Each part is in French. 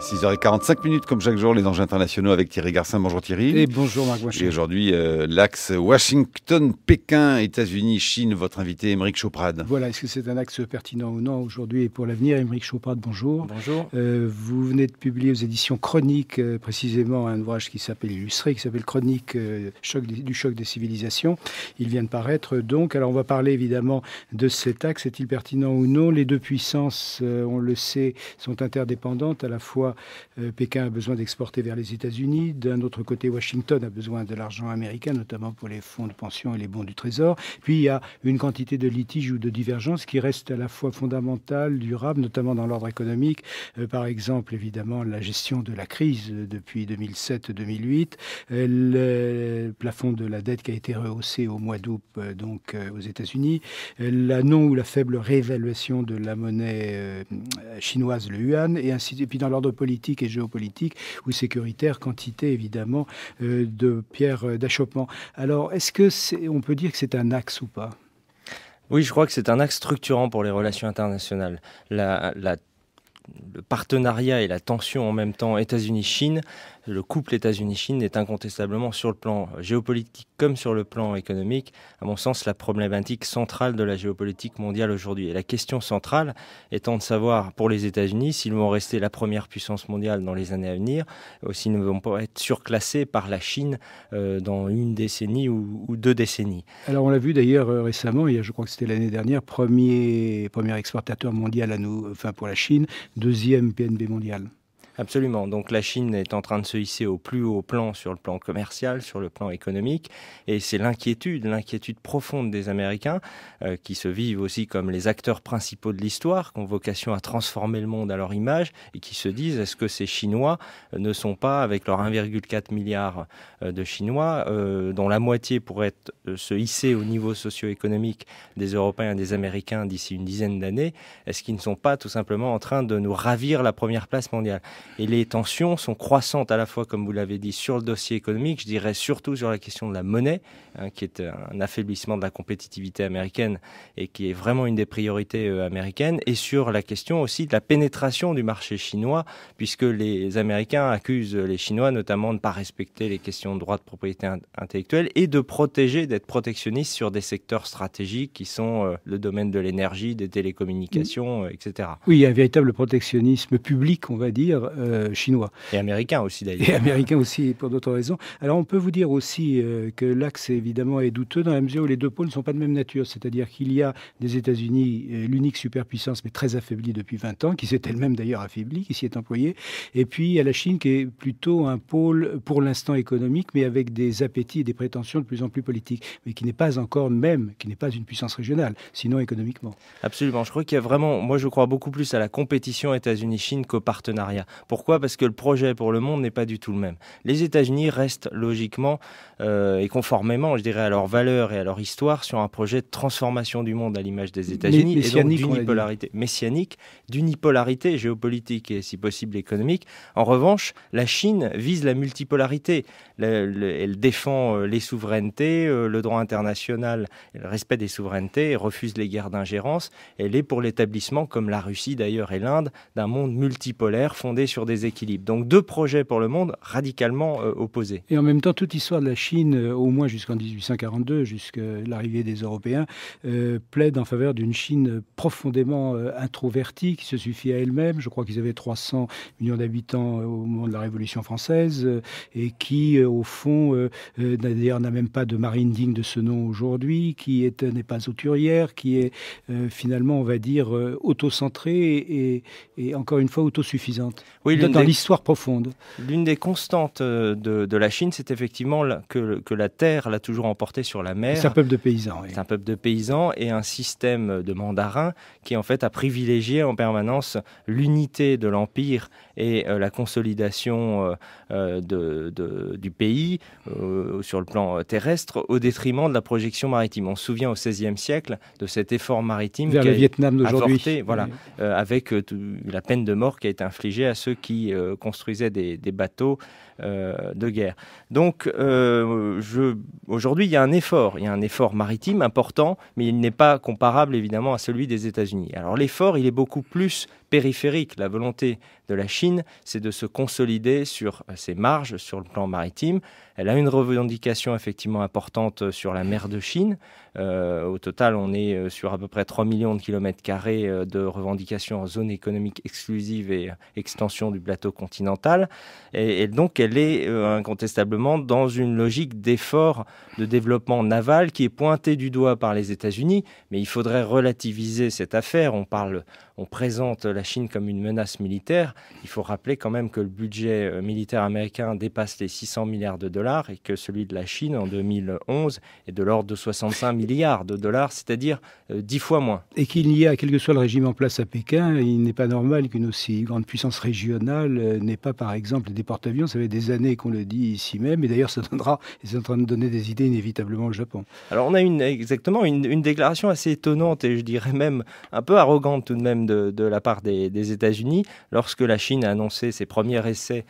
6h45 comme chaque jour, les enjeux internationaux avec Thierry Garcin. Bonjour Thierry. Et bonjour Marc Wachin. Et aujourd'hui, l'axe Washington-Pékin, États-Unis-Chine, votre invité Émeric Chauprade. Voilà, est-ce que c'est un axe pertinent ou non aujourd'hui et pour l'avenir? Émeric Chauprade, bonjour. Bonjour. Vous venez de publier aux éditions Chroniques précisément un ouvrage qui s'appelle Illustré, qui s'appelle Chronique du choc des civilisations. Il vient de paraître donc. Alors on va parler évidemment de cet axe. Est-il pertinent ou non? Les deux puissances, on le sait, sont interdépendantes. À la fois, Pékin a besoin d'exporter vers les États-Unis. D'un autre côté, Washington a besoin de l'argent américain, notamment pour les fonds de pension et les bons du Trésor. Puis il y a une quantité de litiges ou de divergences qui restent à la fois fondamentales, durables, notamment dans l'ordre économique. Par exemple, évidemment, la gestion de la crise depuis 2007-2008, le plafond de la dette qui a été rehaussé au mois d'août aux États-Unis, la non ou la faible réévaluation de la monnaie chinoise, le yuan, et ainsi. Et puis dans l'ordre politique et géopolitique ou sécuritaire, quantité évidemment de pierres d'achoppement. Alors, est-ce que on peut dire que c'est un axe ou pas? Oui, je crois que c'est un axe structurant pour les relations internationales. Le partenariat et la tension en même temps États-Unis-Chine, le couple États-Unis-Chine est incontestablement sur le plan géopolitique comme sur le plan économique, à mon sens, la problématique centrale de la géopolitique mondiale aujourd'hui. Et la question centrale étant de savoir pour les États-Unis s'ils vont rester la première puissance mondiale dans les années à venir, ou s'ils ne vont pas être surclassés par la Chine dans une décennie ou 2 décennies. Alors on l'a vu d'ailleurs récemment, je crois que c'était l'année dernière, premier exportateur mondial pour la Chine, deuxième PNB mondial. Absolument. Donc la Chine est en train de se hisser au plus haut plan sur le plan commercial, sur le plan économique. Et c'est l'inquiétude profonde des Américains qui se vivent aussi comme les acteurs principaux de l'histoire, qui ont vocation à transformer le monde à leur image et qui se disent est-ce que ces Chinois ne sont pas, avec leurs 1,4 milliard de Chinois, dont la moitié pourrait se hisser au niveau socio-économique des Européens et des Américains d'ici une dizaine d'années, est-ce qu'ils ne sont pas tout simplement en train de nous ravir la première place mondiale? Et les tensions sont croissantes à la fois, comme vous l'avez dit, sur le dossier économique, je dirais surtout sur la question de la monnaie, qui est un affaiblissement de la compétitivité américaine et qui est vraiment une des priorités américaines, et sur la question aussi de la pénétration du marché chinois, puisque les Américains accusent les Chinois notamment de ne pas respecter les questions de droit de propriété intellectuelle et d'être protectionnistes sur des secteurs stratégiques qui sont le domaine de l'énergie, des télécommunications, etc. Oui, il y a un véritable protectionnisme public, on va dire, chinois. Et américain aussi d'ailleurs. Et américain aussi, pour d'autres raisons. Alors on peut vous dire aussi que l'axe évidemment est douteux dans la mesure où les deux pôles ne sont pas de même nature. C'est-à-dire qu'il y a des États-Unis, l'unique superpuissance, mais très affaiblie depuis 20 ans, qui s'est elle-même d'ailleurs affaiblie, qui s'y est employée. Et puis il y a la Chine qui est plutôt un pôle pour l'instant économique, mais avec des appétits et des prétentions de plus en plus politiques, mais qui n'est pas qui n'est pas une puissance régionale, sinon économiquement. Absolument. Je crois qu'il y a vraiment, moi je crois beaucoup plus à la compétition États-Unis-Chine qu'au partenariat. Pourquoi? Parce que le projet pour le monde n'est pas du tout le même. Les États-Unis restent logiquement et conformément, je dirais, à leurs valeurs et à leur histoire sur un projet de transformation du monde à l'image des États-Unis et donc d'unipolarité messianique, d'unipolarité géopolitique et si possible économique. En revanche, la Chine vise la multipolarité. Elle défend les souverainetés, le droit international, le respect des souverainetés, et refuse les guerres d'ingérence. Elle est pour l'établissement, comme la Russie d'ailleurs et l'Inde, d'un monde multipolaire fondé sur des équilibres. Donc 2 projets pour le monde radicalement opposés. Et en même temps, toute l'histoire de la Chine, au moins jusqu'en 1842, jusqu'à l'arrivée des Européens, plaide en faveur d'une Chine profondément introvertie, qui se suffit à elle-même. Je crois qu'ils avaient 300 millions d'habitants au moment de la Révolution française et qui, au fond, d'ailleurs n'a même pas de marine digne de ce nom aujourd'hui, qui n'est pas auturière, qui est finalement, on va dire, autocentrée et encore une fois autosuffisante. Oui, dans l'histoire profonde. L'une des constantes de la Chine, c'est effectivement que la terre l'a toujours emporté sur la mer. C'est un peuple de paysans. Oui. C'est un peuple de paysans et un système de mandarins qui en fait a privilégié en permanence l'unité de l'empire et la consolidation du pays sur le plan terrestre au détriment de la projection maritime. On se souvient au XVIe siècle de cet effort maritime vers le Vietnam d'aujourd'hui, voilà, avec la peine de mort qui a été infligée à ceux qui construisaient des bateaux de guerre. Donc aujourd'hui, il y a un effort maritime important, mais il n'est pas comparable évidemment à celui des États-Unis. Alors l'effort, il est beaucoup plus périphérique. La volonté de la Chine, c'est de se consolider sur ses marges sur le plan maritime. Elle a une revendication effectivement importante sur la mer de Chine. Au total, on est sur à peu près 3 millions de kilomètres carrés de revendications en zone économique exclusive et extension du plateau continental. Et donc, elle est incontestablement dans une logique d'effort de développement naval qui est pointée du doigt par les États-Unis. Mais il faudrait relativiser cette affaire. On présente la Chine comme une menace militaire. Il faut rappeler quand même que le budget militaire américain dépasse les 600 milliards de dollars et que celui de la Chine en 2011 est de l'ordre de 65 milliards de dollars, c'est-à-dire 10 fois moins. Et qu'il y a, quel que soit le régime en place à Pékin, il n'est pas normal qu'une aussi grande puissance régionale n'ait pas, par exemple, des porte-avions. Ça fait des années qu'on le dit ici même, et d'ailleurs, ça est en train de donner des idées inévitablement au Japon. Alors, on a exactement une déclaration assez étonnante et je dirais même un peu arrogante tout de même de la part des États-Unis lorsque la Chine a annoncé ses premiers essais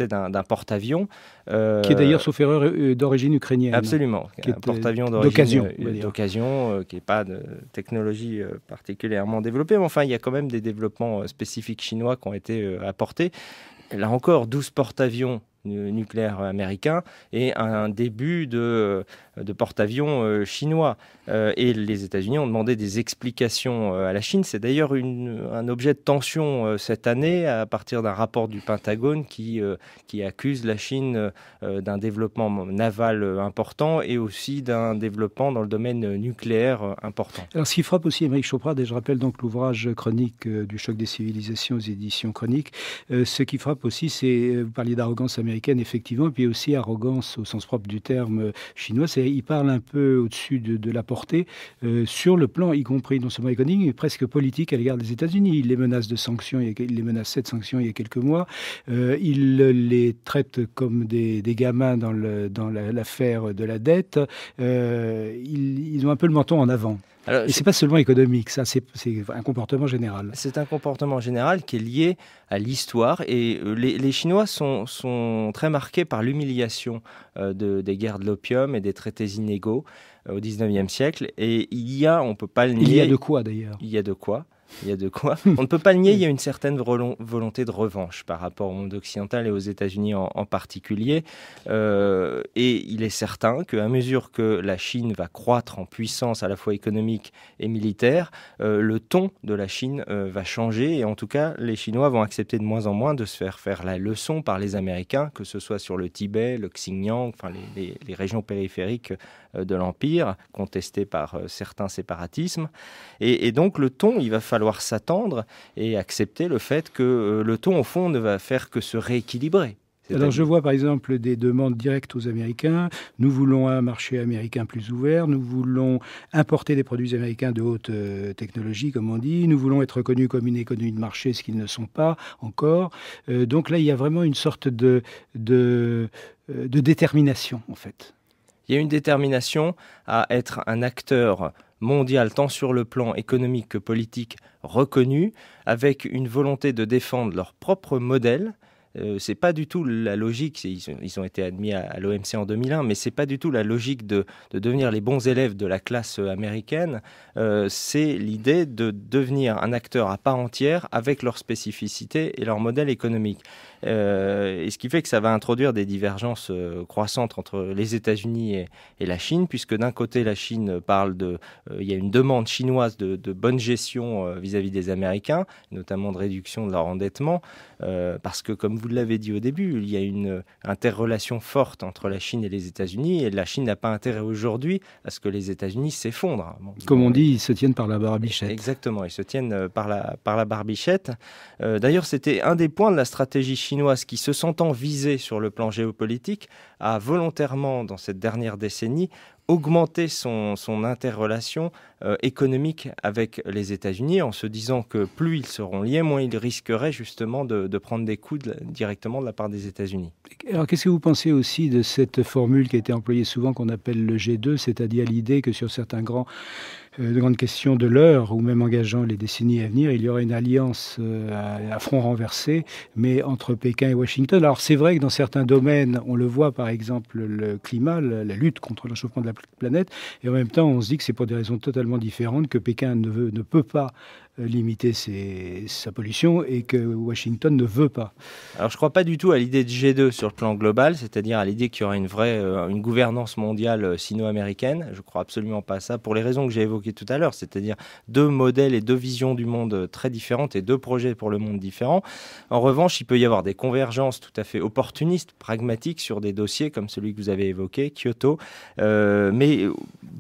d'un porte-avions. Qui est d'ailleurs, sauf erreur, d'origine ukrainienne. Absolument. Un porte-avions d'occasion, qui n'est pas de technologie particulièrement développée, mais enfin, il y a quand même des développements spécifiques chinois qui ont été apportés. Là encore, 12 porte-avions nucléaire américain et un début de porte-avions chinois. Et les États-Unis ont demandé des explications à la Chine. C'est d'ailleurs un objet de tension cette année à partir d'un rapport du Pentagone qui accuse la Chine d'un développement naval important et aussi d'un développement dans le domaine nucléaire important. Alors ce qui frappe aussi Émeric Choprade, et je rappelle donc l'ouvrage chronique du choc des civilisations aux éditions Chroniques, ce qui frappe aussi, c'est, vous parliez d'arrogance américaine, effectivement, puis aussi arrogance au sens propre du terme chinois. Il parle un peu au-dessus de la portée sur le plan, y compris non seulement économique, mais presque politique à l'égard des États-Unis. Il les menace de sanctions, il les menaçait de sanctions il y a quelques mois. Il les traite comme des gamins dans l'affaire de la dette. Ils ont un peu le menton en avant. Alors, et ce n'est pas seulement économique, ça, c'est un comportement général. C'est un comportement général qui est lié à l'histoire. Et les Chinois sont très marqués par l'humiliation des guerres de l'opium et des traités inégaux au XIXe siècle. Et on ne peut pas le nier. Il y a de quoi, d'ailleurs. Il y a de quoi. On ne peut pas le nier, il y a une certaine volonté de revanche par rapport au monde occidental et aux États-Unis en particulier. Et il est certain qu'à mesure que la Chine va croître en puissance à la fois économique et militaire, le ton de la Chine va changer. Et en tout cas, les Chinois vont accepter de moins en moins de se faire la leçon par les Américains, que ce soit sur le Tibet, le Xinjiang, enfin les régions périphériques de l'Empire, contestées par certains séparatismes. Et donc le ton, il va falloir s'attendre et accepter le fait que le ton, au fond, ne va faire que se rééquilibrer. Alors je vois par exemple des demandes directes aux Américains. Nous voulons un marché américain plus ouvert. Nous voulons importer des produits américains de haute technologie, comme on dit. Nous voulons être reconnus comme une économie de marché, ce qu'ils ne sont pas encore. Donc là, il y a vraiment une sorte de détermination, en fait. Il y a une détermination à être un acteur mondial, tant sur le plan économique que politique, reconnu, avec une volonté de défendre leur propre modèle. C'est pas du tout la logique, ils ont été admis à l'OMC en 2001, mais c'est pas du tout la logique de devenir les bons élèves de la classe américaine. C'est l'idée de devenir un acteur à part entière avec leur spécificité et leur modèle économique. Et ce qui fait que ça va introduire des divergences croissantes entre les États-Unis et la Chine, puisque d'un côté, la Chine parle il y a une demande chinoise de bonne gestion vis-à-vis des Américains, notamment de réduction de leur endettement, parce que, comme vous l'avez dit au début, il y a une interrelation forte entre la Chine et les États-Unis, et la Chine n'a pas intérêt aujourd'hui à ce que les États-Unis s'effondrent. Comme on dit, ils se tiennent par la barbichette. Exactement, ils se tiennent par la barbichette. D'ailleurs, c'était un des points de la stratégie chinoise qui, se sentant visée sur le plan géopolitique, a volontairement, dans cette dernière décennie, augmenté son interrelation économique avec les États-Unis en se disant que plus ils seront liés, moins ils risqueraient justement de prendre des coups directement de la part des États-Unis. Alors qu'est-ce que vous pensez aussi de cette formule qui a été employée souvent qu'on appelle le G2, c'est-à-dire l'idée que sur certains grands de grandes questions de l'heure, ou même engageant les décennies à venir, il y aurait une alliance à front renversé, mais entre Pékin et Washington. Alors c'est vrai que dans certains domaines, on le voit par exemple le climat, la lutte contre le réchauffement de la planète, et en même temps on se dit que c'est pour des raisons totalement différentes, que Pékin ne peut pas limiter sa pollution et que Washington ne veut pas. Alors je ne crois pas du tout à l'idée de G2 sur le plan global, c'est-à-dire à l'idée qu'il y aurait une gouvernance mondiale sino-américaine. Je ne crois absolument pas à ça, pour les raisons que j'ai évoquées tout à l'heure, c'est-à-dire 2 modèles et 2 visions du monde très différentes et 2 projets pour le monde différents. En revanche, il peut y avoir des convergences tout à fait opportunistes, pragmatiques sur des dossiers comme celui que vous avez évoqué, Kyoto. Mais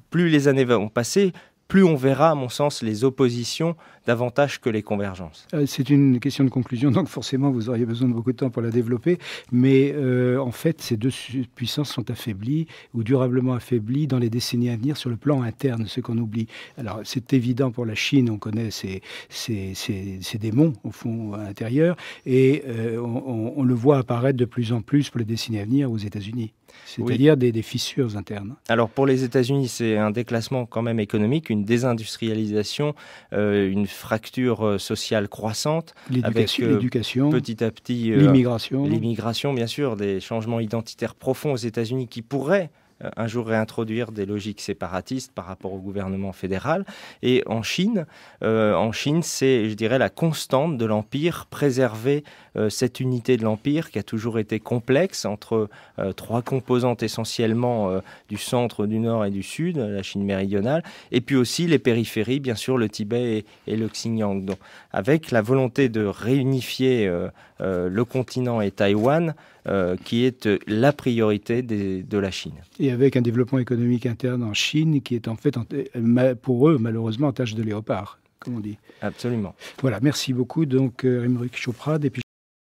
plus les années vont passer, plus on verra, à mon sens, les oppositions davantage que les convergences. C'est une question de conclusion, donc forcément vous auriez besoin de beaucoup de temps pour la développer, mais en fait ces 2 puissances sont affaiblies ou durablement affaiblies dans les décennies à venir sur le plan interne, ce qu'on oublie. Alors c'est évident pour la Chine, on connaît ses démons au fond intérieur, et on le voit apparaître de plus en plus pour les décennies à venir aux États-Unis. C'est-à-dire oui, des fissures internes. Alors pour les États-Unis, c'est un déclassement quand même économique, une désindustrialisation, une fracture sociale croissante, l'éducation, petit à petit l'immigration, bien sûr, des changements identitaires profonds aux États-Unis qui pourraient un jour réintroduire des logiques séparatistes par rapport au gouvernement fédéral. Et en Chine, c'est, je dirais, la constante de l'Empire, préserver cette unité de l'Empire qui a toujours été complexe entre 3 composantes essentiellement du centre, du nord et du sud, la Chine méridionale, et puis aussi les périphéries, bien sûr, le Tibet et le Xinjiang. Donc, avec la volonté de réunifier le continent et Taïwan, qui est la priorité de la Chine. Et avec un développement économique interne en Chine qui est en fait, pour eux, malheureusement, en tâche de léopard, comme on dit. Absolument. Voilà, merci beaucoup. Donc, Émeric Chauprade. Et puis